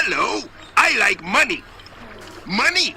Hello, I like money. Money!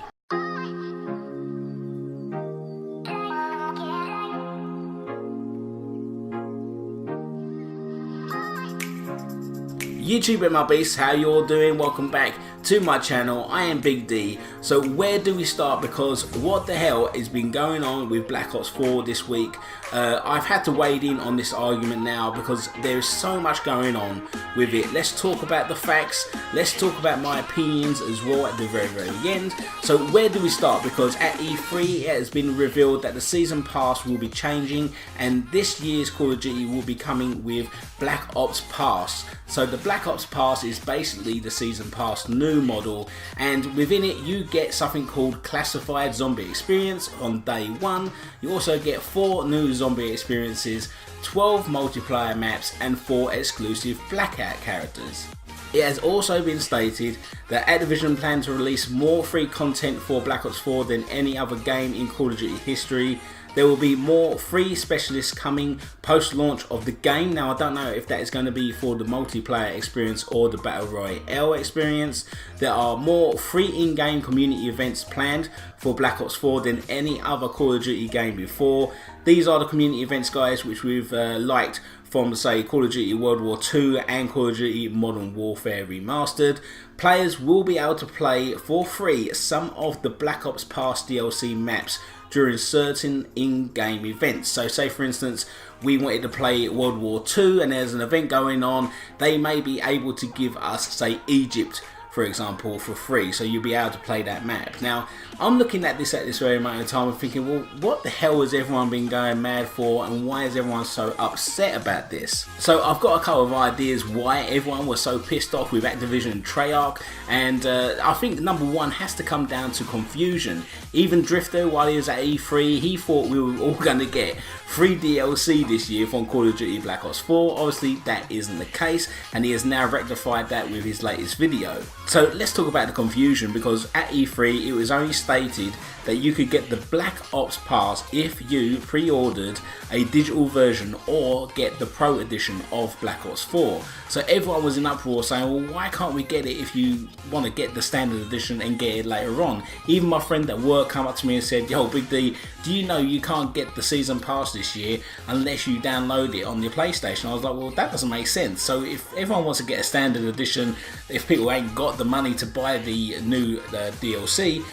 YouTube and my beasts, how you all doing? Welcome back to my channel. I am Big D. So where do we start? Because what the hell has been going on with Black Ops 4 this week? I've had to wade in on this argument now because there is so much going on with it. Let's talk about the facts. Let's talk about my opinions as well at the very end. So where do we start? Because at E3 it has been revealed that the season pass will be changing and this year's Call of Duty will be coming with Black Ops Pass. So the Black Ops Pass is basically the season pass new model, and within it you get something called classified zombie experience on day one. You also get 4 new zombie experiences, 12 multiplayer maps and 4 exclusive blackout characters. It has also been stated that Activision plan to release more free content for Black Ops 4 than any other game in Call of Duty history. There will be more free specialists coming post-launch of the game. Now I don't know if that is going to be for the multiplayer experience or the Battle Royale experience. There are more free in-game community events planned for Black Ops 4 than any other Call of Duty game before. These are the community events, guys, which we've liked from, say, Call of Duty World War II and Call of Duty Modern Warfare Remastered. Players will be able to play for free some of the Black Ops Pass DLC maps during certain in-game events. So say for instance we wanted to play World War II and there's an event going on, they may be able to give us, say, Egypt for example, for free, so you'll be able to play that map. Now I'm looking at this very moment in time and thinking, well, what the hell has everyone been going mad for and why is everyone so upset about this? So I've got a couple of ideas why everyone was so pissed off with Activision and Treyarch, and I think number one has to come down to confusion. Even Drifter, while he was at E3, he thought we were all going to get free DLC this year from Call of Duty Black Ops 4. Obviously that isn't the case and he has now rectified that with his latest video. So let's talk about the confusion, because at E3 it was only stated that you could get the Black Ops Pass if you pre-ordered a digital version or get the Pro Edition of Black Ops 4. So everyone was in uproar saying, well, why can't we get it if you want to get the standard edition and get it later on? Even my friend at work came up to me and said, yo Big D, do you know you can't get the season pass this year unless you download it on your PlayStation? I was like, well, that doesn't make sense. So if everyone wants to get a standard edition, if people ain't got the money to buy the new DLC,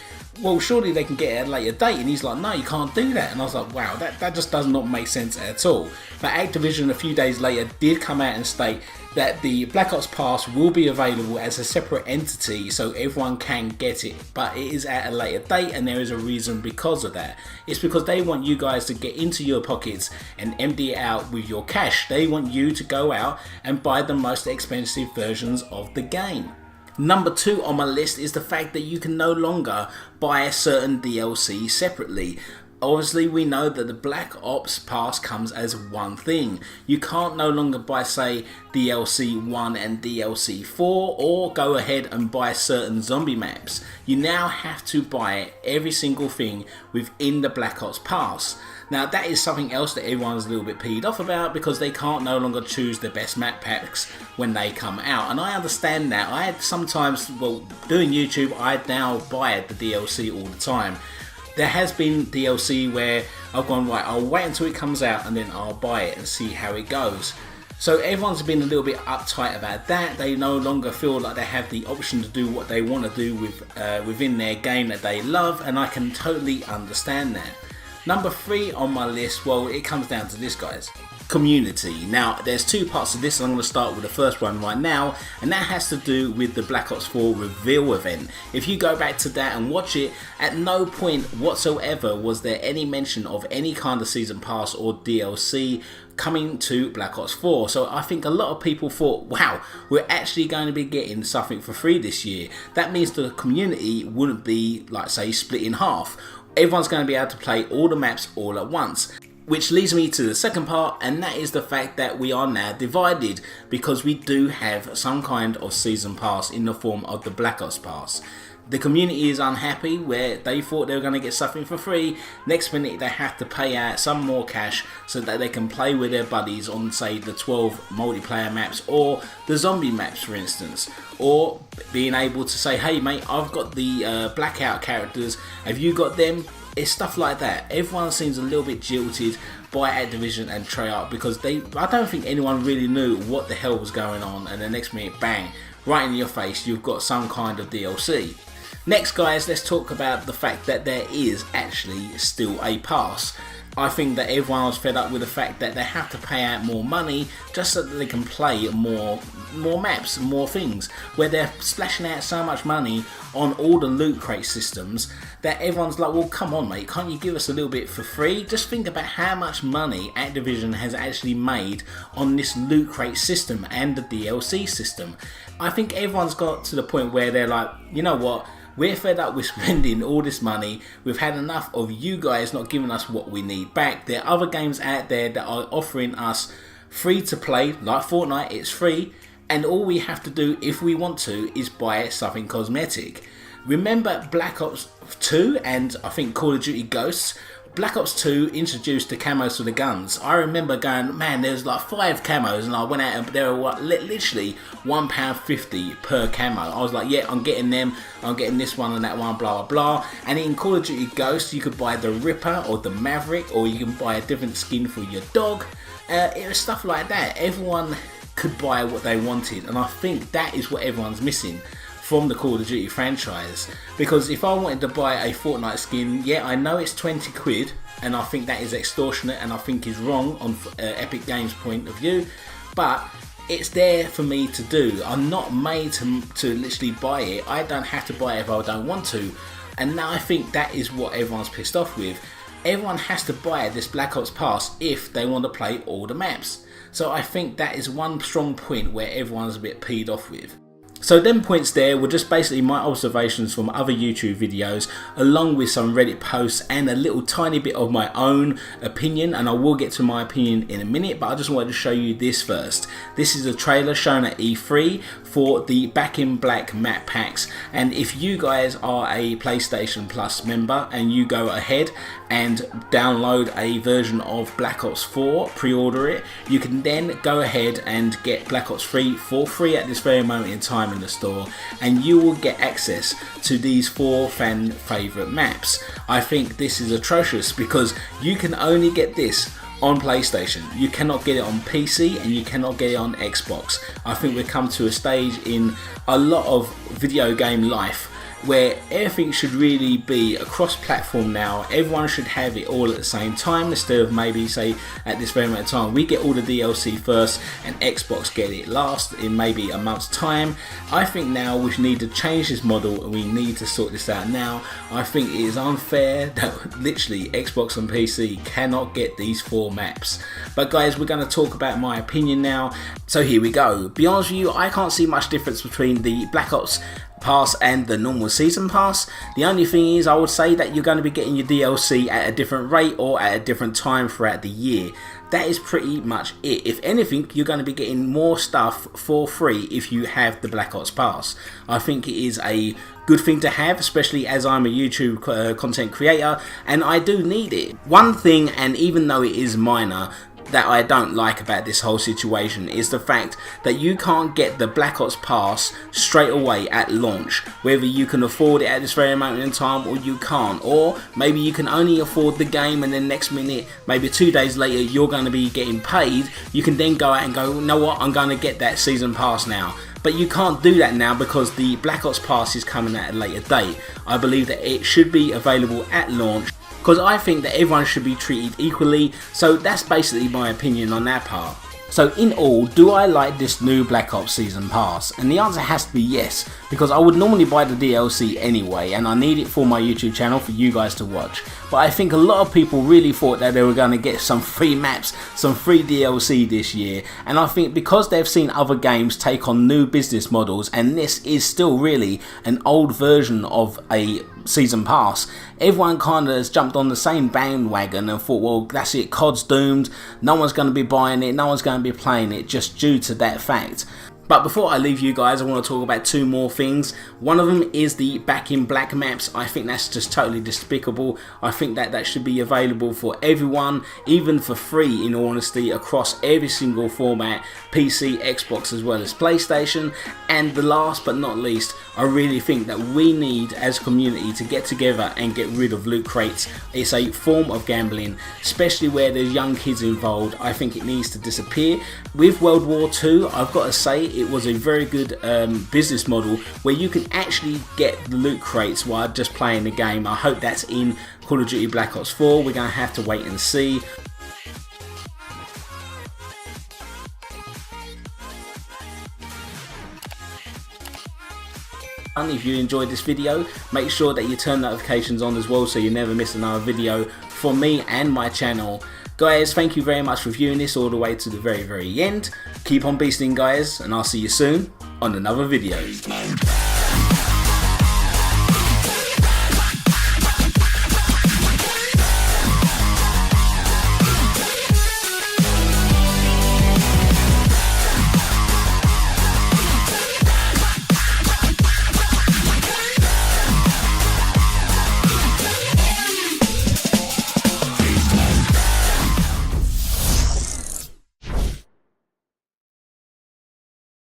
well, surely they can get it at a later date. And he's like, no, you can't do that. And I was like, wow, that just does not make sense at all. But Activision a few days later did come out and state that the Black Ops Pass will be available as a separate entity so everyone can get it, but it is at a later date and there is a reason because of that. It's because they want you guys to get into your pockets and empty it out with your cash. They want you to go out and buy the most expensive versions of the game. Number 2 on my list is the fact that you can no longer buy certain DLC separately. Obviously we know that the Black Ops Pass comes as one thing. You can't no longer buy, say, DLC 1 and DLC 4 or go ahead and buy certain zombie maps. You now have to buy every single thing within the Black Ops Pass. Now that is something else that everyone's a little bit peed off about, because they can't no longer choose the best map packs when they come out, and I understand that. I sometimes, well, doing YouTube, I now buy the DLC all the time. There has been DLC where I've gone, right, I'll wait until it comes out and then I'll buy it and see how it goes. So everyone's been a little bit uptight about that. They no longer feel like they have the option to do what they want to do with within their game that they love, and I can totally understand that. Number 3 on my list, well, it comes down to this, guys. Community. Now there's 2 parts of this, and I'm going to start with the first one right now, and that has to do with the Black Ops 4 reveal event. If you go back to that and watch it, at no point whatsoever was there any mention of any kind of season pass or DLC coming to Black Ops 4. So I think a lot of people thought, wow, we're actually going to be getting something for free this year. That means the community wouldn't be, like, say, split in half. Everyone's going to be able to play all the maps all at once. Which leads me to the second part, and that is the fact that we are now divided, because we do have some kind of season pass in the form of the Black Ops Pass. The community is unhappy where they thought they were going to get something for free. Next minute they have to pay out some more cash so that they can play with their buddies on, say, the 12 multiplayer maps or the zombie maps, for instance. Or being able to say, hey mate, I've got the blackout characters, have you got them? It's stuff like that. Everyone seems a little bit jilted by Activision and Treyarch because I don't think anyone really knew what the hell was going on, and the next minute, bang, right in your face, you've got some kind of DLC. Next, guys, let's talk about the fact that there is actually still a pass. I think that everyone was fed up with the fact that they have to pay out more money just so that they can play more maps and more things, where they're splashing out so much money on all the loot crate systems that everyone's like, well, come on mate, can't you give us a little bit for free? Just think about how much money Activision has actually made on this loot crate system and the DLC system. I think everyone's got to the point where they're like, you know what, we're fed up with spending all this money. We've had enough of you guys not giving us what we need back. There are other games out there that are offering us free to play, like Fortnite, it's free. And all we have to do, if we want to, is buy something cosmetic. Remember Black Ops 2 and I think Call of Duty Ghosts? Black Ops 2 introduced the camos for the guns. I remember going, man, there's like 5 camos, and I went out and they were literally £1.50 per camo. I was like, yeah, I'm getting them, I'm getting this one and that one, blah blah blah. And in Call of Duty Ghosts, you could buy the Ripper or the Maverick, or you can buy a different skin for your dog. It was stuff like that. Everyone could buy what they wanted, and I think that is what everyone's missing from the Call of Duty franchise. Because if I wanted to buy a Fortnite skin, yeah, I know it's 20 quid, and I think that is extortionate and I think is wrong on Epic Games' point of view, but it's there for me to do. I'm not made to literally buy it. I don't have to buy it if I don't want to. And now I think that is what everyone's pissed off with. Everyone has to buy this Black Ops Pass if they want to play all the maps. So I think that is one strong point where everyone's a bit peed off with. So them points there were just basically my observations from other YouTube videos, along with some Reddit posts and a little tiny bit of my own opinion, and I will get to my opinion in a minute, but I just wanted to show you this first. This is a trailer shown at E3 for the Back in Black map packs, and if you guys are a PlayStation Plus member and you go ahead and download a version of Black Ops 4, pre-order it, you can then go ahead and get Black Ops 3 for free at this very moment in time in the store, and you will get access to these 4 fan favourite maps. I think this is atrocious because you can only get this on PlayStation. You cannot get it on PC and you cannot get it on Xbox. I think we've come to a stage in a lot of video game life where everything should really be a cross-platform now. Everyone should have it all at the same time, instead of maybe say at this very moment in time we get all the DLC first and Xbox get it last in maybe a month's time. I think now we need to change this model and we need to sort this out now. I think it is unfair that literally Xbox and PC cannot get these 4 maps. But guys, we're going to talk about my opinion now. So here we go. Be honest with you, I can't see much difference between the Black Ops Pass and the normal season pass. The only thing is, I would say that you're going to be getting your DLC at a different rate or at a different time throughout the year. That is pretty much it. If anything, you're going to be getting more stuff for free if you have the Black Ops Pass. I think it is a good thing to have, especially as I'm a YouTube content creator and I do need it. One thing, and even though it is minor, that I don't like about this whole situation is the fact that you can't get the Black Ops Pass straight away at launch, whether you can afford it at this very moment in time or you can't, or maybe you can only afford the game and then next minute, maybe 2 days later, you're going to be getting paid. You can then go out and go, you know what, I'm going to get that season pass now. But you can't do that now because the Black Ops Pass is coming at a later date. I believe that it should be available at launch, because I think that everyone should be treated equally. So that's basically my opinion on that part. So in all, do I like this new Black Ops Season Pass? And the answer has to be yes, because I would normally buy the DLC anyway, and I need it for my YouTube channel for you guys to watch. But I think a lot of people really thought that they were going to get some free maps, some free DLC this year. And I think because they've seen other games take on new business models, and this is still really an old version of a season pass, everyone kind of has jumped on the same bandwagon and thought, well, that's it, COD's doomed, no one's going to be buying it, no one's going to be playing it just due to that fact. But before I leave you guys, I want to talk about two more things. One of them is the Back in Black maps. I think that's just totally despicable. I think that should be available for everyone, even for free in all honesty, across every single format, PC, Xbox as well as PlayStation. And the last but not least, I really think that we need as a community to get together and get rid of loot crates. It's a form of gambling, especially where there's young kids involved. I think it needs to disappear. With World War II, I've got to say it was a very good business model where you can actually get the loot crates while just playing the game. I hope that's in Call of Duty Black Ops 4. We're going to have to wait and see. And if you enjoyed this video, make sure that you turn notifications on as well so you never miss another video from me and my channel. Guys, thank you very much for viewing this all the way to the very end. Keep on beasting, guys, and I'll see you soon on another video.